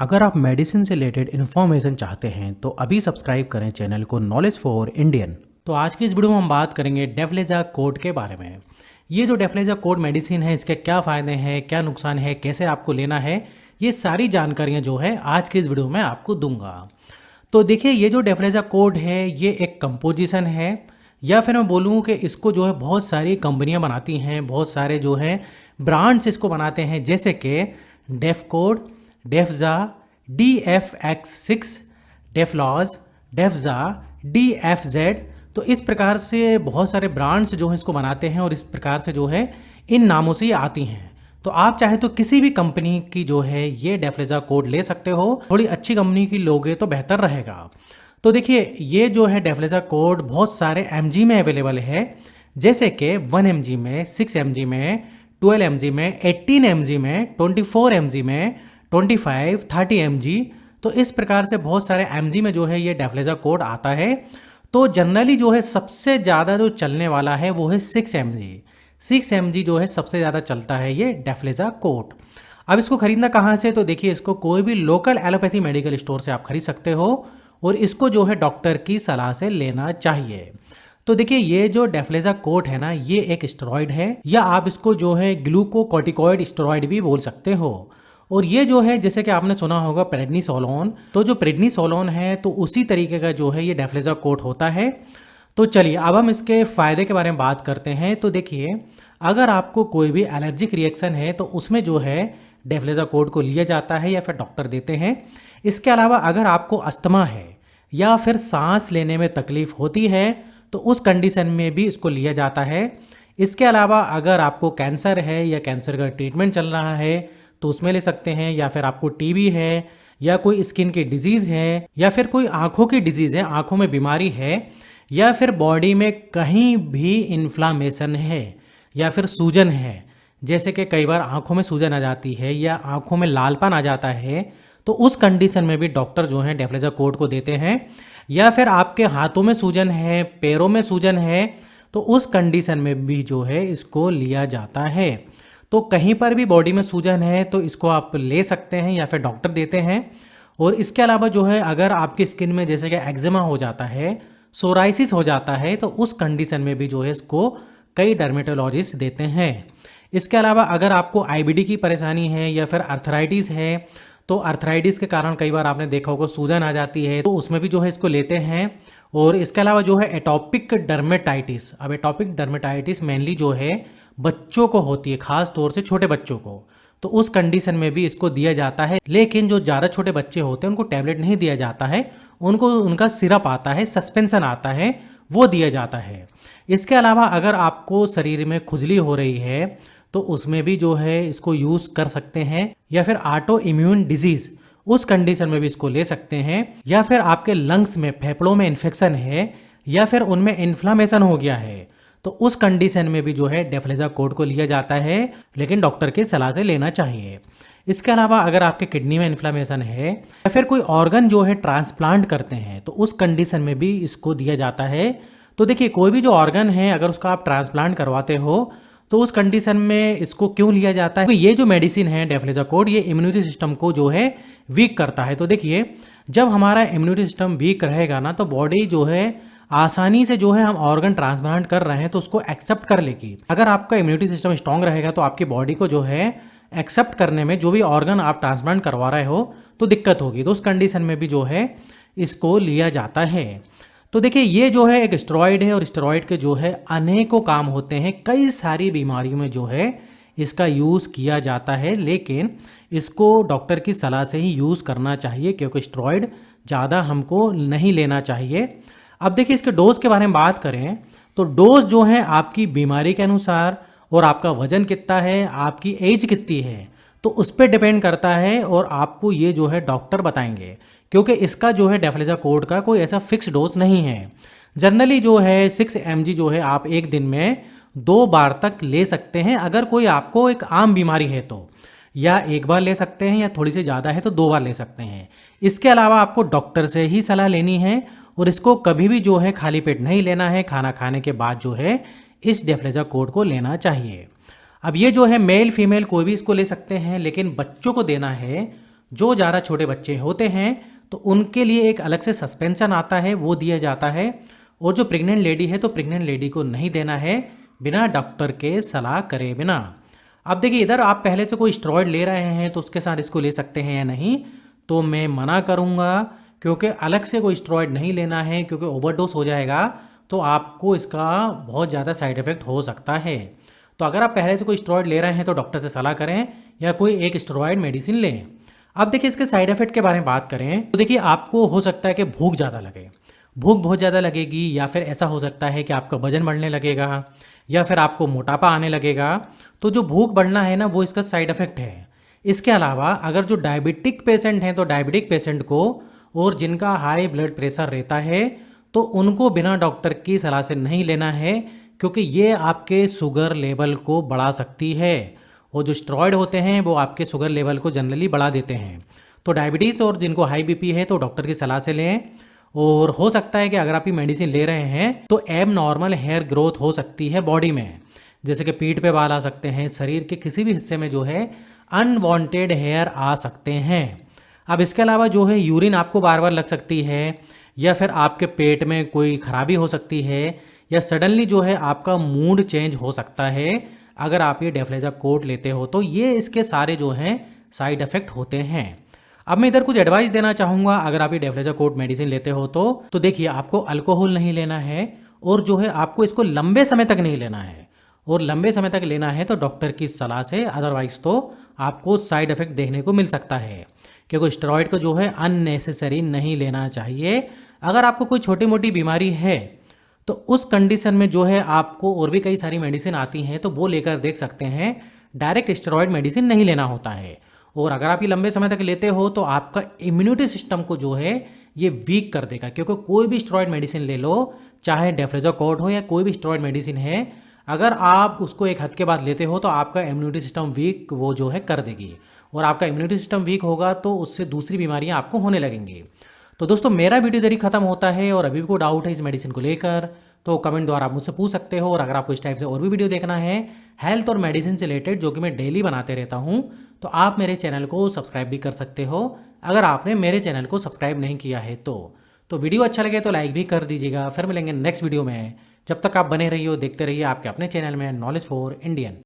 अगर आप मेडिसिन से रिलेटेड इन्फॉर्मेशन चाहते हैं तो अभी सब्सक्राइब करें चैनल को नॉलेज फॉर इंडियन। तो आज की इस वीडियो में हम बात करेंगे डेफ्लेजा कोड के बारे में। ये जो डेफ्लेजा कोड मेडिसिन है, इसके क्या फ़ायदे हैं, क्या नुकसान है, कैसे आपको लेना है, ये सारी जानकारियाँ जो है आज की इस वीडियो में आपको दूंगा। तो देखिए, ये जो डेफ्लेजा कोड है ये एक कंपोजिशन है, या फिर मैं बोलूँ कि इसको जो है बहुत सारी कंपनियाँ बनाती हैं, बहुत सारे जो है ब्रांड्स इसको बनाते हैं, जैसे कि डेफ कोड, डेफ्जा, DFX6, डेफ्लॉज, डेफ्जा, DFZ। तो इस प्रकार से बहुत सारे ब्रांड्स जो है इसको बनाते हैं और इस प्रकार से जो है इन नामों से ये आती हैं। तो आप चाहे तो किसी भी कंपनी की जो है ये डेफ्लेजा कोड ले सकते हो, थोड़ी अच्छी कंपनी की लोगे तो बेहतर रहेगा। तो देखिए, ये जो है डेफ्लेजा कोड बहुत सारे mg में अवेलेबल है, जैसे कि 1 mg में, 6 mg में, 12 mg में, 18 mg में, 24 mg में, 25, 30 mg। तो इस प्रकार से बहुत सारे mg में जो है ये डेफ्लेजा कोड आता है। तो जनरली जो है सबसे ज़्यादा जो चलने वाला है वो है 6 mg। 6 mg जो है सबसे ज़्यादा चलता है ये डेफ्लेजा कोड। अब इसको खरीदना कहाँ से? तो देखिए, इसको कोई भी लोकल एलोपैथी मेडिकल स्टोर से आप खरीद सकते हो और इसको जो है डॉक्टर की सलाह से लेना चाहिए। तो देखिए, ये जो डेफ्लेजा कोड है ना, ये एक स्टेरॉइड है, या आप इसको जो है ग्लूकोकॉर्टिकॉइड स्टेरॉइड भी बोल सकते हो। और ये जो है, जैसे कि आपने सुना होगा प्रेडनिसोलोन, तो जो प्रेडनिसोलोन है तो उसी तरीके का जो है ये डेफ्लेजा कोड होता है। तो चलिए अब हम इसके फ़ायदे के बारे में बात करते हैं। तो देखिए, अगर आपको कोई भी एलर्जिक रिएक्शन है तो उसमें जो है डेफ्लेजा कोड को लिया जाता है या फिर डॉक्टर देते हैं। इसके अलावा अगर आपको अस्थमा है या फिर सांस लेने में तकलीफ होती है तो उस कंडीशन में भी इसको लिया जाता है। इसके अलावा अगर आपको कैंसर है या कैंसर का ट्रीटमेंट चल रहा है तो उसमें ले सकते हैं, या फिर आपको टीबी है या कोई स्किन की डिजीज़ है या फिर कोई आँखों की डिजीज़ है, आँखों में बीमारी है, या फिर बॉडी में कहीं भी इन्फ्लामेशन है या फिर सूजन है, जैसे कि कई बार आँखों में सूजन आ जाती है या आँखों में लालपन आ जाता है, तो उस कंडीशन में भी डॉक्टर जो है डेफ्लेजा कोड को देते हैं। या फिर आपके हाथों में सूजन है, पैरों में सूजन है, तो उस कंडीशन में भी जो है इसको लिया जाता है। तो कहीं पर भी बॉडी में सूजन है तो इसको आप ले सकते हैं या फिर डॉक्टर देते हैं। और इसके अलावा जो है अगर आपकी स्किन में जैसे कि एक्जिमा हो जाता है, सोराइसिस हो जाता है, तो उस कंडीशन में भी जो है इसको कई डर्मेटोलॉजिस्ट देते हैं। इसके अलावा अगर आपको IBD की परेशानी है या फिर अर्थराइटिस है, तो अर्थराइटिस के कारण कई बार आपने देखा होगा सूजन आ जाती है, तो उसमें भी जो है इसको लेते हैं। और इसके अलावा जो है एटॉपिक डर्मेटाइटिस, अब एटॉपिक डर्मेटाइटिस मेनली जो है बच्चों को होती है, खास तौर से छोटे बच्चों को, तो उस कंडीशन में भी इसको दिया जाता है। लेकिन जो ज़्यादा छोटे बच्चे होते हैं उनको टैबलेट नहीं दिया जाता है, उनको उनका सिरप आता है, सस्पेंशन आता है, वो दिया जाता है। इसके अलावा अगर आपको शरीर में खुजली हो रही है तो उसमें भी जो है इसको यूज़ कर सकते हैं, या फिर ऑटो इम्यून डिजीज़, उस कंडीशन में भी इसको ले सकते हैं। या फिर आपके लंग्स में, फेफड़ों में इन्फेक्शन है या फिर उनमें इन्फ्लामेशन हो गया है, तो उस कंडीशन में भी जो है डेफ्लेजा कोड को लिया जाता है, लेकिन डॉक्टर की सलाह से लेना चाहिए। इसके अलावा अगर आपके किडनी में इन्फ्लामेशन है या फिर कोई ऑर्गन जो है ट्रांसप्लांट करते हैं तो उस कंडीशन में भी इसको दिया जाता है। तो देखिए, कोई भी जो ऑर्गन है अगर उसका आप ट्रांसप्लांट करवाते हो तो उस कंडीशन में इसको क्यों लिया जाता है? तो ये जो मेडिसिन है डेफ्लेजा कोड, ये इम्यूनिटी सिस्टम को जो है वीक करता है। तो देखिए, जब हमारा इम्यूनिटी सिस्टम वीक रहेगा ना, तो बॉडी जो है आसानी से जो है हम ऑर्गन ट्रांसप्लांट कर रहे हैं तो उसको एक्सेप्ट कर लेगी। अगर आपका इम्यूनिटी सिस्टम स्ट्रांग रहेगा तो आपकी बॉडी को जो है एक्सेप्ट करने में, जो भी ऑर्गन आप ट्रांसप्लांट करवा रहे हो, तो दिक्कत होगी। तो उस कंडीशन में भी जो है इसको लिया जाता है। तो देखिए, ये जो है एक स्टेरॉइड है और स्टेरॉइड के जो है अनेकों काम होते हैं, कई सारी बीमारियों में जो है इसका यूज़ किया जाता है, लेकिन इसको डॉक्टर की सलाह से ही यूज़ करना चाहिए, क्योंकि स्टेरॉइड ज़्यादा हमको नहीं लेना चाहिए। अब देखिए, इसके डोज के बारे में बात करें तो डोज जो है आपकी बीमारी के अनुसार और आपका वजन कितना है, आपकी एज कितनी है, तो उस पर डिपेंड करता है और आपको ये जो है डॉक्टर बताएंगे, क्योंकि इसका जो है डेफ्लेजा कोड का कोई ऐसा फिक्स डोज नहीं है। जनरली जो है 6 mg जो है आप एक दिन में 2 बार तक ले सकते हैं। अगर कोई आपको एक आम बीमारी है तो या एक बार ले सकते हैं, या थोड़ी सी ज़्यादा है तो 2 बार ले सकते हैं। इसके अलावा आपको डॉक्टर से ही सलाह लेनी है और इसको कभी भी जो है खाली पेट नहीं लेना है, खाना खाने के बाद जो है इस डेफ्लेजा कोड को लेना चाहिए। अब ये जो है मेल फीमेल कोई भी इसको ले सकते हैं, लेकिन बच्चों को देना है जो ज़्यादा छोटे बच्चे होते हैं तो उनके लिए एक अलग से सस्पेंशन आता है, वो दिया जाता है। और जो प्रेग्नेंट लेडी है तो प्रेग्नेंट लेडी को नहीं देना है बिना डॉक्टर के सलाह करे बिना। अब देखिए इधर आप पहले से कोई स्टेरॉइड ले रहे हैं तो उसके साथ इसको ले सकते हैं या नहीं, तो मैं मना करूँगा, क्योंकि अलग से कोई स्टेरॉइड नहीं लेना है, क्योंकि ओवरडोज हो जाएगा तो आपको इसका बहुत ज़्यादा साइड इफ़ेक्ट हो सकता है। तो अगर आप पहले से कोई स्टेरॉइड ले रहे हैं तो डॉक्टर से सलाह करें या कोई एक स्टेरॉइड मेडिसिन लें। अब देखिए इसके साइड इफ़ेक्ट के बारे में बात करें तो देखिए आपको हो सकता है कि भूख ज़्यादा लगे, भूख बहुत ज़्यादा लगेगी, या फिर ऐसा हो सकता है कि आपका वजन बढ़ने लगेगा, या फिर आपको मोटापा आने लगेगा। तो जो भूख बढ़ना है ना वो इसका साइड इफ़ेक्ट है। इसके अलावा अगर जो डायबिटिक पेशेंट हैं तो डायबिटिक पेशेंट को, और जिनका हाई ब्लड प्रेशर रहता है तो उनको बिना डॉक्टर की सलाह से नहीं लेना है, क्योंकि ये आपके शुगर लेवल को बढ़ा सकती है। और जो स्टेरॉइड होते हैं वो आपके शुगर लेवल को जनरली बढ़ा देते हैं। तो डायबिटीज़ और जिनको हाई बीपी है तो डॉक्टर की सलाह से लें। और हो सकता है कि अगर आप ये मेडिसिन ले रहे हैं तो एब नॉर्मल हेयर ग्रोथ हो सकती है बॉडी में, जैसे कि पीठ पे बाल आ सकते हैं, शरीर के किसी भी हिस्से में जो है अनवांटेड हेयर आ सकते हैं। अब इसके अलावा जो है यूरिन आपको बार बार लग सकती है, या फिर आपके पेट में कोई खराबी हो सकती है, या सडनली जो है आपका मूड चेंज हो सकता है अगर आप ये डेफ्लेजाकोट लेते हो। तो ये इसके सारे जो हैं साइड इफ़ेक्ट होते हैं। अब मैं इधर कुछ एडवाइस देना चाहूँगा अगर आप ये डेफ्लेजाकोट मेडिसिन लेते हो तो देखिए आपको अल्कोहल नहीं लेना है, और जो है आपको इसको लंबे समय तक नहीं लेना है, और लंबे समय तक लेना है तो डॉक्टर की सलाह से, अदरवाइज तो आपको साइड इफ़ेक्ट देखने को मिल सकता है। क्योंकि स्टेरॉइड को जो है अननेसेसरी नहीं लेना चाहिए। अगर आपको कोई छोटी मोटी बीमारी है तो उस कंडीशन में जो है आपको और भी कई सारी मेडिसिन आती हैं तो वो लेकर देख सकते हैं। डायरेक्ट स्टेरॉइड मेडिसिन नहीं लेना होता है। और अगर आप ये लंबे समय तक लेते हो तो आपका इम्यूनिटी सिस्टम को जो है ये वीक कर देगा, क्योंकि कोई भी स्टेरॉइड मेडिसिन ले लो, चाहे डेफ्लेजाकोट हो या कोई भी स्टेरॉइड मेडिसिन है, अगर आप उसको एक हद के बाद लेते हो तो आपका इम्यूनिटी सिस्टम वीक वो जो है कर देगी, और आपका इम्यूनिटी सिस्टम वीक होगा तो उससे दूसरी बीमारियां आपको होने लगेंगी। तो दोस्तों मेरा वीडियो इधर ही खत्म होता है, और अभी भी कोई डाउट है इस मेडिसिन को लेकर तो कमेंट द्वारा आप मुझसे पूछ सकते हो। और अगर आपको इस टाइप से और भी वीडियो देखना है हेल्थ और मेडिसिन से रिलेटेड, जो कि मैं डेली बनाते रहता हूँ, तो आप मेरे चैनल को सब्सक्राइब भी कर सकते हो अगर आपने मेरे चैनल को सब्सक्राइब नहीं किया है तो वीडियो अच्छा लगे तो लाइक भी कर दीजिएगा। फिर मिलेंगे नेक्स्ट वीडियो में, जब तक आप बने रहिए देखते रहिए आपके अपने चैनल में नॉलेज फॉर इंडियन।